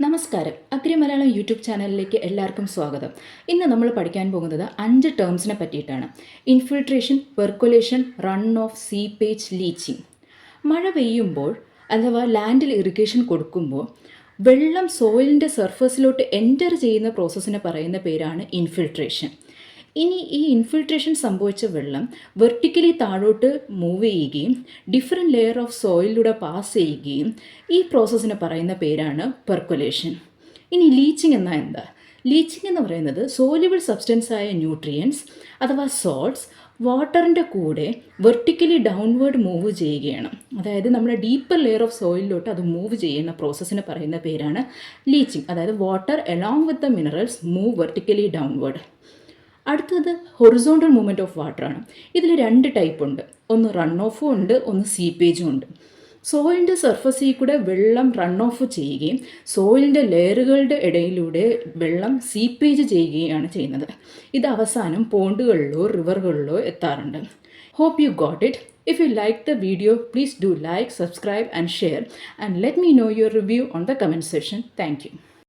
നമസ്കാരം. Agri Malayalam YouTube ചാനലിലേക്ക് എല്ലാവർക്കും സ്വാഗതം. ഇന്ന് നമ്മൾ പഠിക്കാൻ പോകുന്നത് 5 ടേംസിനെ പറ്റിയിട്ടാണ്. Infiltration, percolation, run off, seepage, leaching. മഴ പെയ്യുമ്പോൾ അഥവാ ലാൻഡിൽ ഇറിഗേഷൻ കൊടുക്കുമ്പോൾ വെള്ളം സോയിലിൻ്റെ സർഫസിലോട്ട് എൻ്റർ ചെയ്യുന്ന പ്രോസസ്സിനെ പറയുന്ന പേരാണ് ഇൻഫിൽട്രേഷൻ. ഇനി ഈ ഇൻഫിൽട്രേഷൻ സംഭവിച്ച വെള്ളം വെർട്ടിക്കലി താഴോട്ട് മൂവ് ചെയ്യുകയും ഡിഫറെൻറ്റ് ലെയർ ഓഫ് സോയിലൂടെ പാസ് ചെയ്യുകയും ഈ പ്രോസസ്സിന് പറയുന്ന പേരാണ് പെർക്കുലേഷൻ. ഇനി ലീച്ചിങ് എന്നാൽ എന്താ? ലീച്ചിങ് എന്ന് പറയുന്നത് സോല്യുബിൾ സബ്സ്റ്റൻസ് ആയ ന്യൂട്രിയൻസ് അഥവാ സോൾട്ട്സ് വാട്ടറിൻ്റെ കൂടെ വെർട്ടിക്കലി ഡൗൺവേർഡ് മൂവ് ചെയ്യുകയാണ്. അതായത് നമ്മുടെ ഡീപ്പർ ലെയർ ഓഫ് സോയിലിലോട്ട് അത് മൂവ് ചെയ്യുന്ന പ്രോസസ്സിന് പറയുന്ന പേരാണ് ലീച്ചിങ്. അതായത് water along with the minerals move vertically downward. അടുത്തത് ഹൊറിസോണ്ടൽ മൂവ്മെൻറ്റ് ഓഫ് വാട്ടറാണ്. ഇതിൽ 2 ടൈപ്പ് ഉണ്ട്. ഒന്ന് റൺ ഓഫും ഉണ്ട്, ഒന്ന് സീപ്പേജും ഉണ്ട്. സോയിലിൻ്റെ സർഫസിൽ കൂടെ വെള്ളം റൺ ഓഫ് ചെയ്യുകയും സോയിലിൻ്റെ ലെയറുകളുടെ ഇടയിലൂടെ വെള്ളം സീപ്പേജ് ചെയ്യുകയാണ് ചെയ്യുന്നത്. ഇത് അവസാനം പോണ്ടുകളിലോ റിവറുകളിലോ എത്താറുണ്ട്. Hope you got it. If you liked the video, please do like, subscribe and share, and let me know your review on the comment section. Thank you.